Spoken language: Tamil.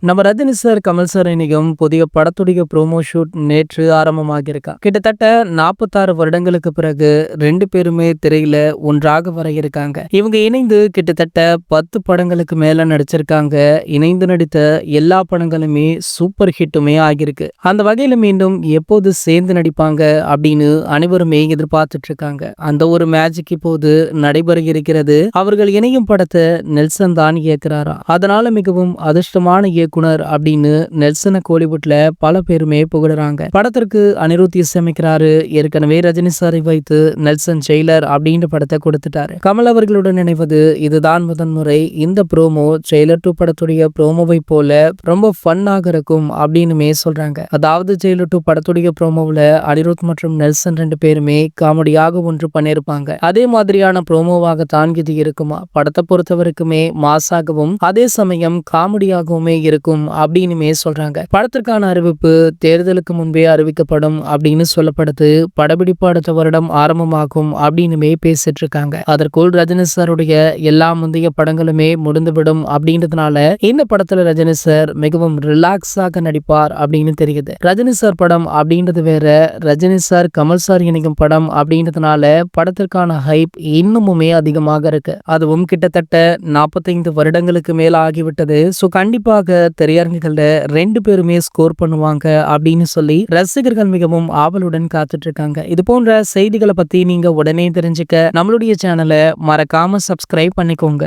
நம்ம ரஜினி சார், கமல் சார் இணையும் புதிய படத்துடைய ப்ரோமோ ஷூட் நேற்று ஆரம்பமாகியிருக்கா. கிட்டத்தட்ட 46 வருடங்களுக்கு பிறகு 2 பேருமே திரையில ஒன்றாக வர இருக்காங்க. இவங்க இணைந்து கிட்டத்தட்ட 10 படங்களுக்கு மேல நடிச்சிருக்காங்க. இணைந்து நடித்த எல்லா படங்களுமே சூப்பர் ஹிட்டுமே ஆகியிருக்கு. அந்த வகையில மீண்டும் எப்போது சேர்ந்து நடிப்பாங்க அப்படின்னு அனைவருமே எதிர்பார்த்துட்டு இருக்காங்க. அந்த ஒரு மேஜிக் இப்போது நடைபெற இருக்கிறது. அவர்கள் இணையும் படத்தை நெல்சன் தான் இயக்குறாரா. அதனால மிகவும் அதிர்ஷ்டமான இயக்குனர் அப்படின்னு நெல்சனை கோலிவுட்ல பல பேருமே புகழறாங்க. படத்திற்கு அனிருத் இசையமைக்கிறாரு. ஏற்கனவே ரஜினி சாரை வைத்து நெல்சன் ஜெயிலர் அப்படின்ற படத்தை கொடுத்துட்டாரு. கமல் அவர்களுடன் இணைவது இதுதான் முதன்முறை. இந்த ப்ரோமோ ஜெயிலர் 2 படத்துடைய ப்ரோமோவை போல ரொம்ப ஃபன்னாக இருக்கும் அப்படின்னுமே சொல்றாங்க. அதாவது ஜெயிலர் 2 படத்துடைய ப்ரோமோவில் அனிருத் மற்றும் நெல்சன் 2 பேருமே காமெடியாக ஒன்று பண்ணிருப்பாங்க. அதே மாதிரியான ப்ரோமோவாகத்தான் இது இருக்குமா. படத்தை பொறுத்த வரைக்குமே மாசாகவும் அதே சமயம் காமெடியாகவுமே இருக்கும் அப்படின்னுமே சொல்றாங்க. படத்திற்கான அறிவிப்பு தேர்தலுக்கு முன்பே அறிவிக்கப்படும் அப்படின்னு சொல்லப்படுது. படப்பிடிப்பு அடுத்த வருடம் ஆரம்பமாகும் அப்படின்னுமே பேசிட்டு இருக்காங்க. அதற்குள் ரஜினி சாருடைய எல்லா முந்தைய படங்களுமே முடிந்துவிடும் அப்படின்றதுனால இந்த படத்துல ரஜினி சார் மிகவும் ரிலாக்ஸாக நடிப்பார் அப்படின்னு தெரியுது. ரஜினி சார் படம் அப்படின்றது வேற, ரஜினி சார் கமல் சார் இணைக்கும் படம் அப்படின்றதுனால படத்திற்கான ஹைப் இன்னுமுமே அதிகமாக இருக்கு. அதுவும் கிட்டத்தட்ட 45 வருடங்களுக்கு மேல ஆகிவிட்டது. சோ கண்டிப்பாக திரையரங்குகள்ல 2 பேருமே ஸ்கோர் பண்ணுவாங்க அப்படின்னு சொல்லி ரசிகர்கள் மிகவும் ஆவலுடன் காத்துட்டு இருக்காங்க. இது போன்ற செய்திகளை பத்தி நீங்க உடனே தெரிஞ்சுக்க நம்மளுடைய சேனலை மறக்காம சப்ஸ்கிரைப் பண்ணிக்கோங்க.